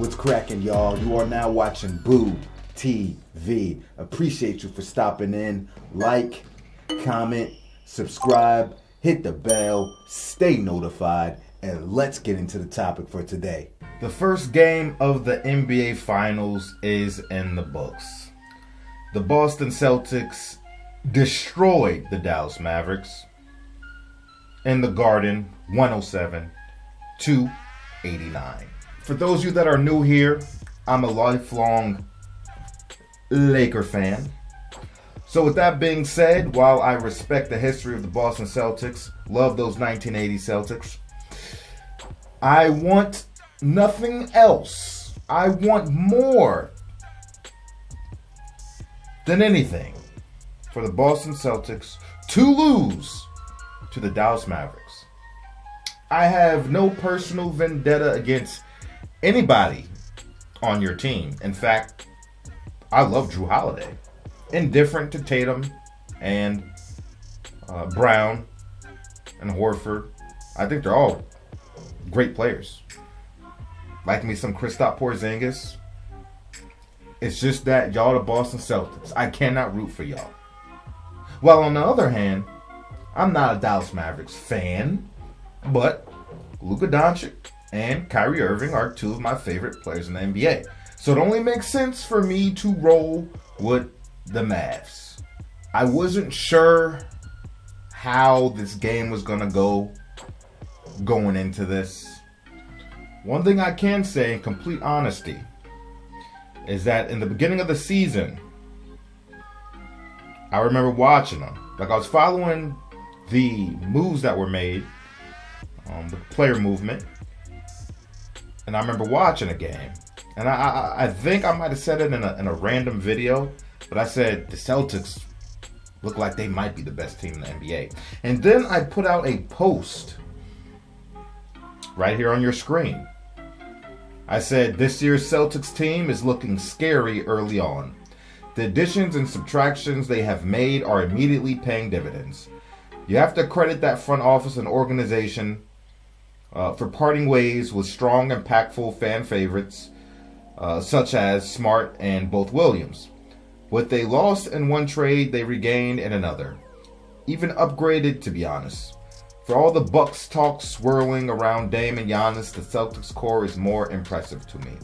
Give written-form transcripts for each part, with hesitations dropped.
What's cracking, y'all? You are now watching Boo TV. Appreciate you for stopping in. Like, comment, subscribe, hit the bell, stay notified, and let's get into the topic for today. The first game of the NBA Finals is in the books. The Boston Celtics destroyed the Dallas Mavericks in the Garden, 107-89. For those of you that are new here, I'm a lifelong Laker fan. So with that being said, while I respect the history of the Boston Celtics, love those 1980 Celtics, I want nothing else. I want more than anything for the Boston Celtics to lose to the Dallas Mavericks. I have no personal vendetta against anybody on your team. In fact, I love Drew Holiday. Indifferent to Tatum and Brown and Horford. I think they're all great players. Like me some Kristaps Porzingas. It's just that y'all the Boston Celtics. I cannot root for y'all. Well, on the other hand, I'm not a Dallas Mavericks fan, but Luka, doncic, and Kyrie Irving are two of my favorite players in the NBA. So it only makes sense for me to roll with the Mavs. I wasn't sure how this game was going to go going into this. One thing I can say in complete honesty is that in the beginning of the season, I remember watching them. Like I was following the moves that were made, the player movement, and I remember watching a game. And I think I might have said it in a random video, but I said the Celtics look like they might be the best team in the NBA. And then I put out a post right here on your screen. I said this year's Celtics team is looking scary early on. The additions and subtractions they have made are immediately paying dividends. You have to credit that front office and organization for parting ways with strong, impactful fan favorites such as Smart and both Williams. What they lost in one trade, they regained in another. Even upgraded, to be honest. For all the Bucks talk swirling around Dame and Giannis, the Celtics core is more impressive to me.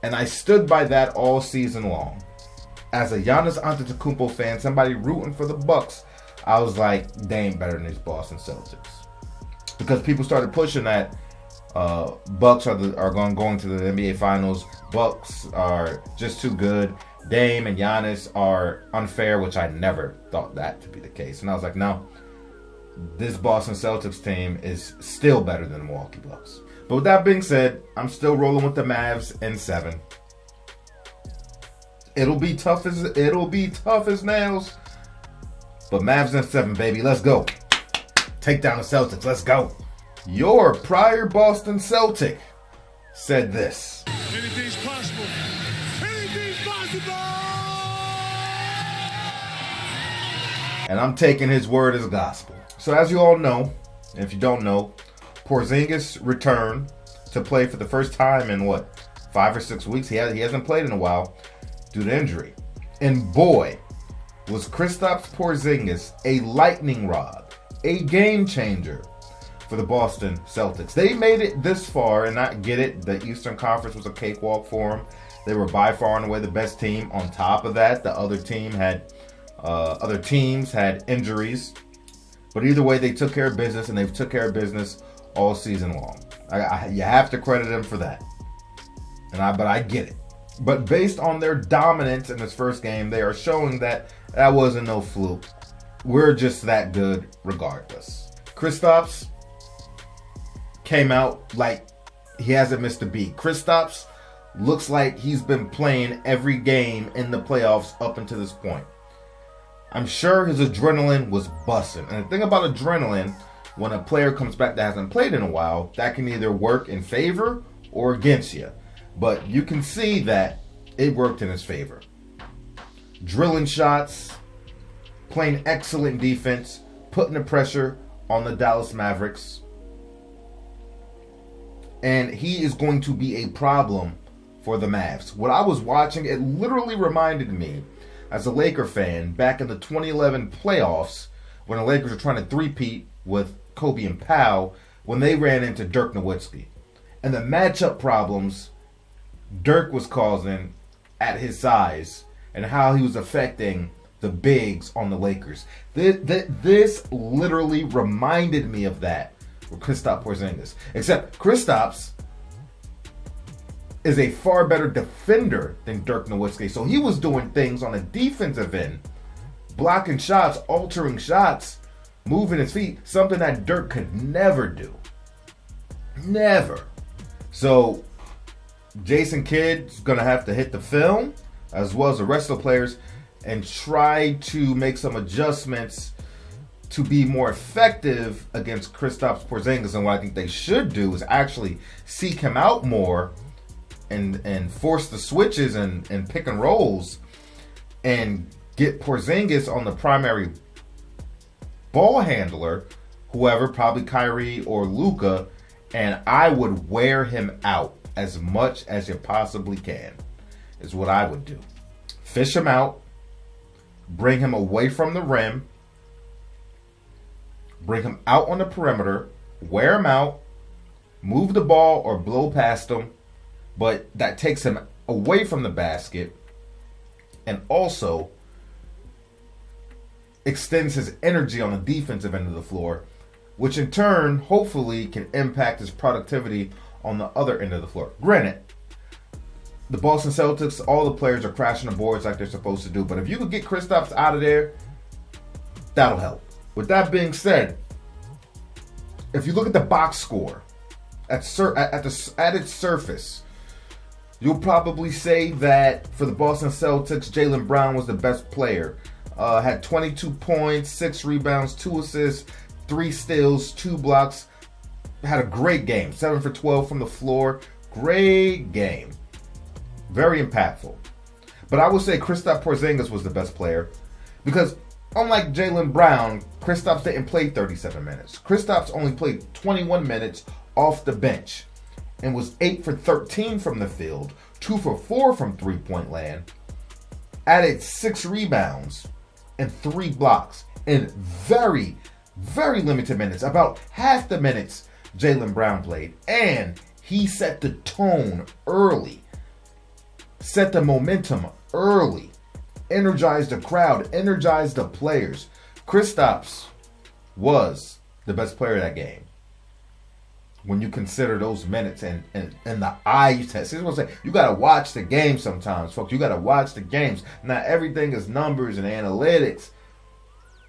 And I stood by that all season long. As a Giannis Antetokounmpo fan, somebody rooting for the Bucks, I was like, they ain't better than these Boston Celtics. Because people started pushing that Bucks are going to the NBA Finals. Bucks are just too good. Dame and Giannis are unfair, which I never thought that to be the case. And I was like, no, this Boston Celtics team is still better than the Milwaukee Bucks. But with that being said, I'm still rolling with the Mavs in 7. It'll be tough as nails. But Mavs in 7, baby. Let's go. Take down the Celtics. Let's go. Your prior Boston Celtic said this. Anything's possible. Anything's possible. And I'm taking his word as gospel. So as you all know, if you don't know, Porzingas returned to play for the first time in 5 or 6 weeks. He hasn't played in a while due to injury. And boy, was Kristaps Porzingas a lightning rod, a game changer for the Boston Celtics. They made it this far, and I get it. The Eastern Conference was a cakewalk for them. They were by far and away the best team. On top of that, the other teams had injuries. But either way, they took care of business, and they've took care of business all season long. You have to credit them for that. But I get it. But based on their dominance in this first game, they are showing that wasn't no fluke. We're just that good regardless. Kristaps came out like he hasn't missed a beat. Kristaps looks like he's been playing every game in the playoffs up until this point. I'm sure his adrenaline was busting. And the thing about adrenaline, when a player comes back that hasn't played in a while, that can either work in favor or against you. But you can see that it worked in his favor. Drilling shots, playing excellent defense, putting the pressure on the Dallas Mavericks. And he is going to be a problem for the Mavs. What I was watching, it literally reminded me, as a Laker fan, back in the 2011 playoffs, when the Lakers were trying to three-peat with Kobe and Powell, when they ran into Dirk Nowitzki. And the matchup problems Dirk was causing at his size and how he was affecting the bigs on the Lakers. This literally reminded me of that with Kristaps Porzingas. Except Kristaps is a far better defender than Dirk Nowitzki. So he was doing things on the defensive end, blocking shots, altering shots, moving his feet, something that Dirk could never do. Never. So Jason Kidd's going to have to hit the film, as well as the rest of the players, and try to make some adjustments to be more effective against Kristaps Porzingas. And what I think they should do is actually seek him out more and force the switches and pick and rolls and get Porzingas on the primary ball handler, whoever, probably Kyrie or Luka, and I would wear him out as much as you possibly can, is what I would do. Fish him out, bring him away from the rim, bring him out on the perimeter, wear him out, move the ball or blow past him, but that takes him away from the basket and also extends his energy on the defensive end of the floor, which in turn hopefully can impact his productivity on the other end of the floor. Granted, the Boston Celtics, all the players are crashing the boards like they're supposed to do, but if you could get Kristaps out of there, that'll help. With that being said, if you look at the box score at its surface, you'll probably say that for the Boston Celtics, Jaylen Brown was the best player. Had 22 points, 6 rebounds, 2 assists, 3 steals, 2 blocks. Had a great game. 7 for 12 from the floor. Great game. Very impactful. But I would say Kristaps Porzingas was the best player because unlike Jaylen Brown, Kristaps didn't play 37 minutes. Kristaps only played 21 minutes off the bench and was 8 for 13 from the field, 2 for 4 from three-point land, added 6 rebounds and 3 blocks in very, very limited minutes, about half the minutes Jaylen Brown played. And he set the tone early, set the momentum early, energized the crowd, energized the players. Kristaps was the best player of that game. When you consider those minutes and the eye test. Here's what I'm saying. You got to watch the game sometimes, folks. You got to watch the games. Not everything is numbers and analytics.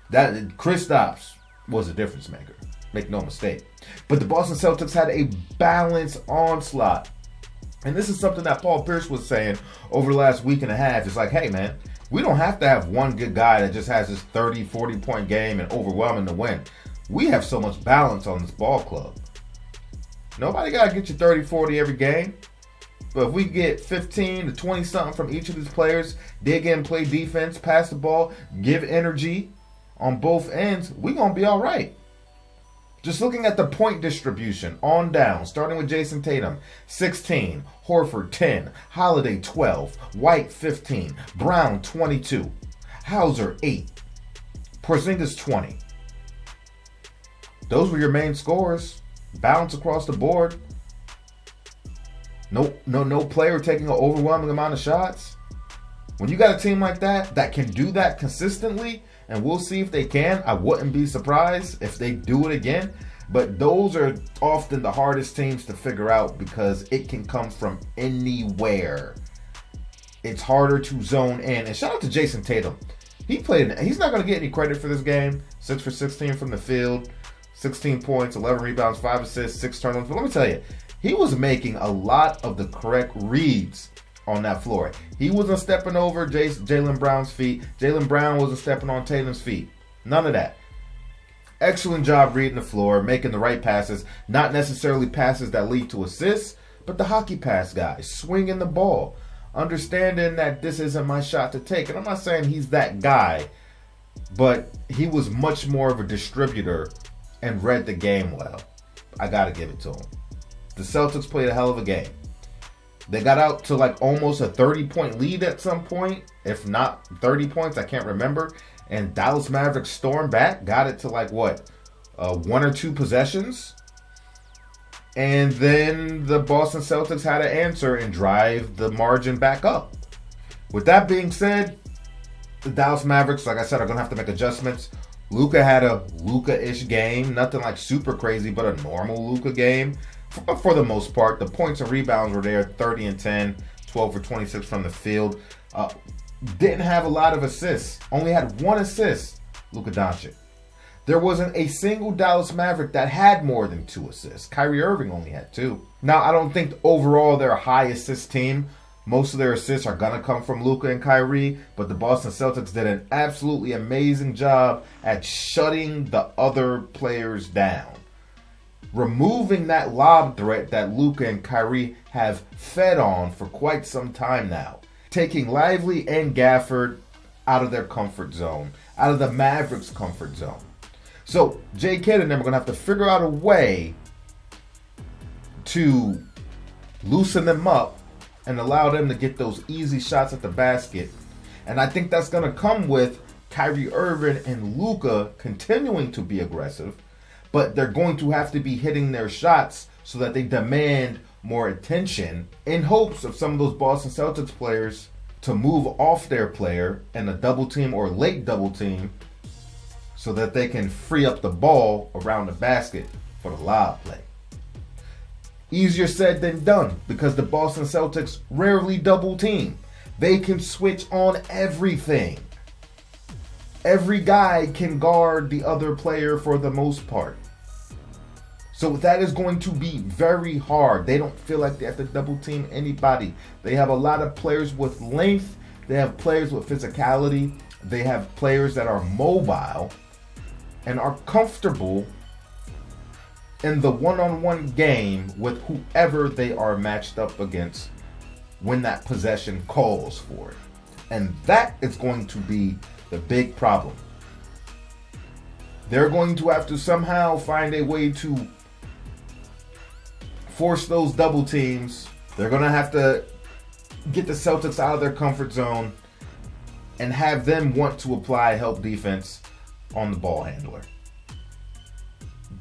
That Kristaps was a difference maker. Make no mistake. But the Boston Celtics had a balanced onslaught. And this is something that Paul Pierce was saying over the last week and a half. It's like, hey, man, we don't have to have one good guy that just has this 30, 40-point game and overwhelming to win. We have so much balance on this ball club. Nobody got to get you 30, 40 every game. But if we get 15 to 20-something from each of these players, dig in, play defense, pass the ball, give energy on both ends, we're going to be all right. Just looking at the point distribution on down, starting with Jayson Tatum, 16, Horford, 10, Holiday, 12, White, 15, Brown, 22, Hauser, 8, Porzingas, 20. Those were your main scores. Balance across the board. No player taking an overwhelming amount of shots. When you got a team like that can do that consistently, and we'll see if they can. I wouldn't be surprised if they do it again. But those are often the hardest teams to figure out because it can come from anywhere. It's harder to zone in. And shout out to Jayson Tatum. He's not going to get any credit for this game. 6 for 16 from the field. 16 points, 11 rebounds, 5 assists, 6 turnovers. But let me tell you, he was making a lot of the correct reads on that floor. He wasn't stepping over Jaylen Brown's feet. Jaylen Brown wasn't stepping on Tatum's feet. None of that. Excellent job reading the floor, making the right passes. Not necessarily passes that lead to assists, but the hockey pass guys, swinging the ball. Understanding that this isn't my shot to take. And I'm not saying he's that guy, but he was much more of a distributor and read the game well. I got to give it to him. the Celtics played a hell of a game. They got out to like almost a 30-point lead at some point, if not 30 points, I can't remember. And Dallas Mavericks stormed back, got it to like what, 1 or 2 possessions. And then the Boston Celtics had to answer and drive the margin back up. With that being said, the Dallas Mavericks, like I said, are going to have to make adjustments. Luka had a Luka-ish game. Nothing like super crazy, but a normal Luka game. For the most part, the points and rebounds were there, 30 and 10, 12 for 26 from the field. Didn't have a lot of assists. Only had 1 assist, Luka Doncic. There wasn't a single Dallas Maverick that had more than 2 assists. Kyrie Irving only had 2. Now, I don't think overall they're a high assist team. Most of their assists are going to come from Luka and Kyrie, but the Boston Celtics did an absolutely amazing job at shutting the other players down. Removing that lob threat that Luka and Kyrie have fed on for quite some time now. Taking Lively and Gafford out of their comfort zone, out of the Mavericks' comfort zone. So, J. Kidd and them are going to have to figure out a way to loosen them up and allow them to get those easy shots at the basket. And I think that's going to come with Kyrie Irving and Luka continuing to be aggressive, but they're going to have to be hitting their shots so that they demand more attention in hopes of some of those Boston Celtics players to move off their player in a double team or late double team so that they can free up the ball around the basket for the lob play. Easier said than done because the Boston Celtics rarely double team. They can switch on everything. Every guy can guard the other player for the most part. So that is going to be very hard. They don't feel like they have to double team anybody. They have a lot of players with length. They have players with physicality. They have players that are mobile and are comfortable in the one-on-one game with whoever they are matched up against when that possession calls for it. And that is going to be the big problem. They're going to have to somehow find a way to force those double teams. They're going to have to get the Celtics out of their comfort zone and have them want to apply help defense on the ball handler.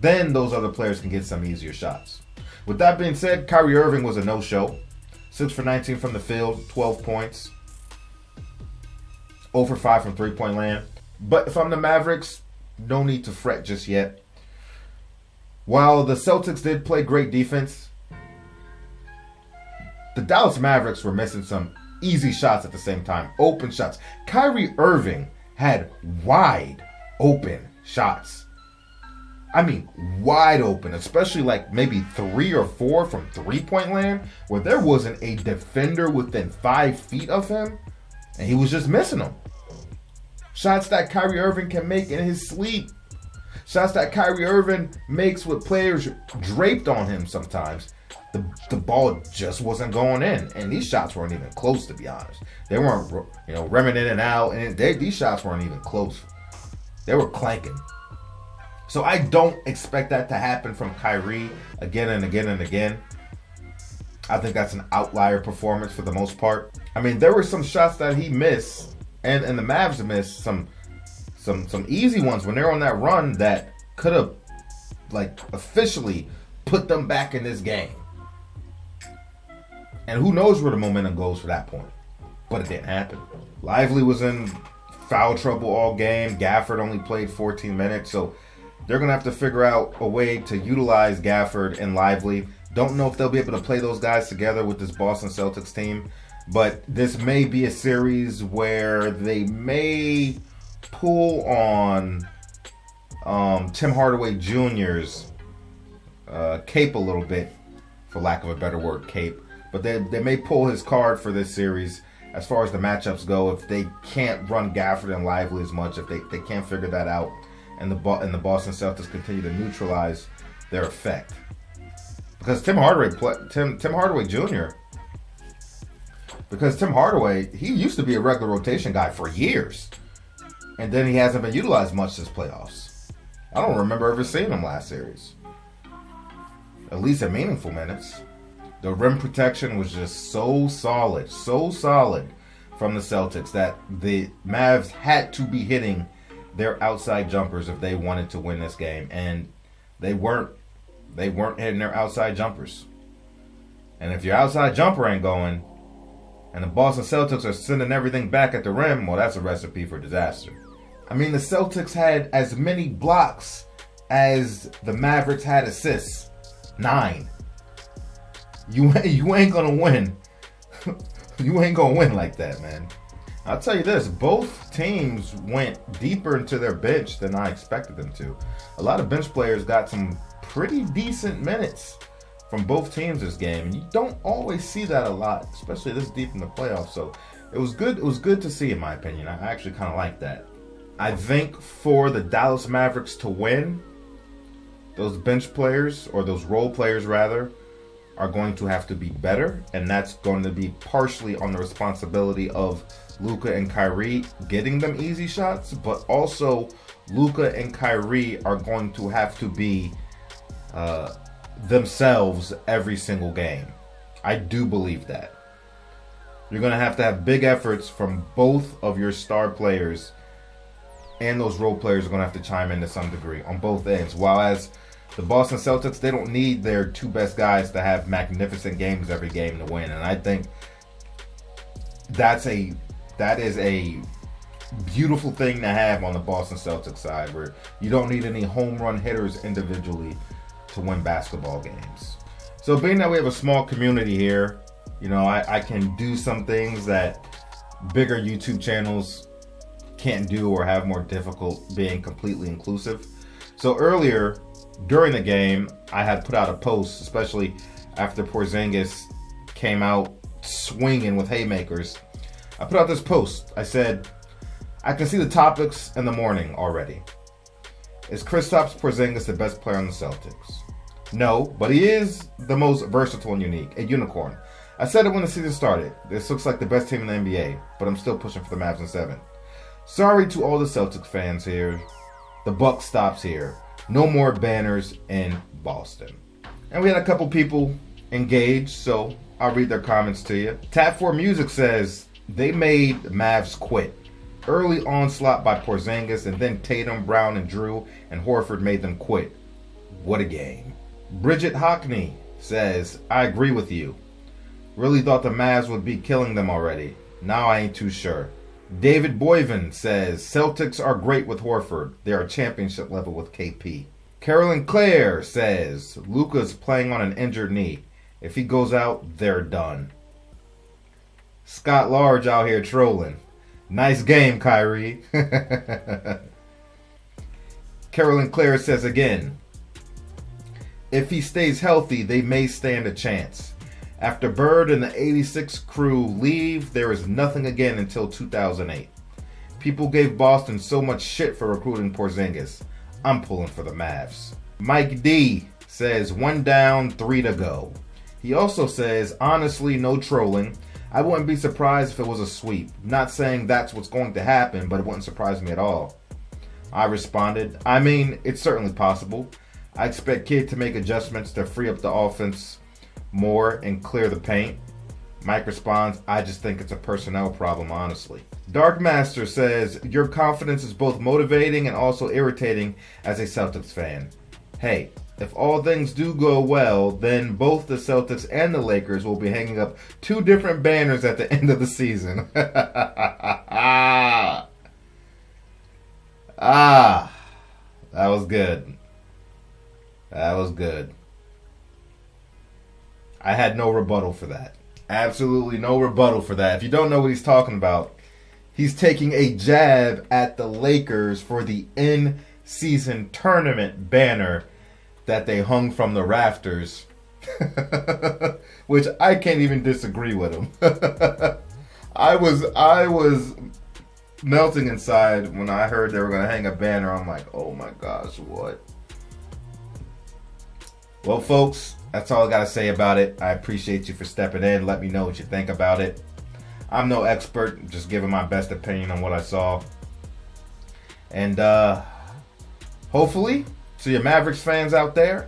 Then those other players can get some easier shots. With that being said, Kyrie Irving was a no-show. 6 for 19 from the field, 12 points. 0 for 5 from three-point land. But if I'm the Mavericks, no need to fret just yet. While the Celtics did play great defense, the Dallas Mavericks were missing some easy shots at the same time. Open shots. Kyrie Irving had wide open shots. I mean, wide open, especially like maybe 3 or 4 from three-point land where there wasn't a defender within 5 feet of him and he was just missing them. Shots that Kyrie Irving can make in his sleep. Shots that Kyrie Irving makes with players draped on him sometimes. The ball just wasn't going in. And these shots weren't even close, to be honest. They weren't, rimming in and out. And these shots weren't even close. They were clanking. So I don't expect that to happen from Kyrie again and again and again. I think that's an outlier performance for the most part. I mean, there were some shots that he missed, and the Mavs missed some easy ones when they're on that run that could have officially put them back in this game. And who knows where the momentum goes for that point. But it didn't happen. Lively was in foul trouble all game. Gafford only played 14 minutes, so they're going to have to figure out a way to utilize Gafford and Lively. Don't know if they'll be able to play those guys together with this Boston Celtics team. But this may be a series where they may pull on Tim Hardaway Jr.'s cape a little bit, for lack of a better word, cape. But they may pull his card for this series as far as the matchups go if they can't run Gafford and Lively as much, if they can't figure that out. And the Boston Celtics continue to neutralize their effect, because Tim Hardaway Jr. Because Tim Hardaway, he used to be a regular rotation guy for years, and then he hasn't been utilized much this playoffs. I don't remember ever seeing him last series. at least in meaningful minutes. The rim protection was just so solid from the Celtics that the Mavs had to be hitting their outside jumpers if they wanted to win this game, and they weren't hitting their outside jumpers. And if your outside jumper ain't going, and the Boston Celtics are sending everything back at the rim, well, that's a recipe for disaster. I mean, the Celtics had as many blocks as the Mavericks had assists. 9. You ain't gonna win. You ain't gonna win like that, man. I'll tell you this, both teams went deeper into their bench than I expected them to. A lot of bench players got some pretty decent minutes from both teams this game, and you don't always see that a lot, especially this deep in the playoffs. So it was good. It was good to see, in my opinion. I actually kind of like that. I think for the Dallas Mavericks to win, those bench players, or those role players rather, are going to have to be better, and that's going to be partially on the responsibility of Luka and Kyrie getting them easy shots, but also Luka and Kyrie are going to have to be themselves every single game. I do believe that. You're going to have big efforts from both of your star players, and those role players are going to have to chime in to some degree on both ends. While as the Boston Celtics, they don't need their two best guys to have magnificent games every game to win. And I think that is a beautiful thing to have on the Boston Celtics side, where you don't need any home run hitters individually to win basketball games. So being that we have a small community here, you know, I can do some things that bigger YouTube channels can't do or have more difficult being completely inclusive. So earlier during the game, I had put out a post, especially after Porzingis came out swinging with haymakers. I put out this post. I said, I can see the topics in the morning already. Is Kristaps Porzingas the best player on the Celtics? No, but he is the most versatile and unique, a unicorn. I said it when the season started. This looks like the best team in the NBA, but I'm still pushing for the Mavs in 7. Sorry to all the Celtics fans here. The buck stops here. No more banners in Boston. And we had a couple people engaged, so I'll read their comments to you. Tap4 Music says, they made Mavs quit. Early onslaught by Porzingis, and then Tatum, Brown, and Drew and Horford made them quit. What a game. Bridget Hockney says, I agree with you. Really thought the Mavs would be killing them already. Now I ain't too sure. David Boyven says, Celtics are great with Horford. They are championship level with KP. Carolyn Clare says, Luka's playing on an injured knee. If he goes out, they're done. Scott Large out here trolling. Nice game, Kyrie. Carolyn Clare says again, if he stays healthy, they may stand a chance. After Bird and the 86 crew leave, there is nothing again until 2008. People gave Boston so much shit for recruiting Porzingis. I'm pulling for the Mavs. Mike D says, 1 down, 3 to go. He also says, honestly, no trolling. I wouldn't be surprised if it was a sweep. Not saying that's what's going to happen, but it wouldn't surprise me at all. I responded, I mean, it's certainly possible. I expect Kid to make adjustments to free up the offense more and clear the paint. Mike responds, I just think it's a personnel problem, honestly. Dark Master says, your confidence is both motivating and also irritating as a Celtics fan. Hey, if all things do go well, then both the Celtics and the Lakers will be hanging up 2 different banners at the end of the season. That was good. That was good. I had no rebuttal for that. Absolutely no rebuttal for that. If you don't know what he's talking about, he's taking a jab at the Lakers for the in-season tournament banner that they hung from the rafters, which I can't even disagree with him. I was melting inside when I heard they were going to hang a banner. I'm like, oh my gosh, what? Well, folks, that's all I got to say about it. I appreciate you for stepping in. Let me know what you think about it. I'm no expert, just giving my best opinion on what I saw. And hopefully, to your Mavericks fans out there,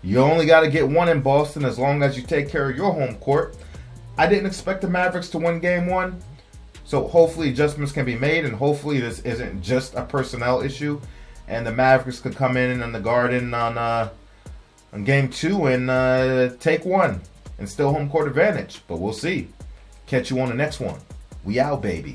You only got to get one in Boston as long as you take care of your home court. I didn't expect the Mavericks to win game one. So hopefully adjustments can be made, and hopefully this isn't just a personnel issue, and the Mavericks could come in the Garden on game two and take one and still home court advantage. But we'll see. Catch you on the next one. We out, baby.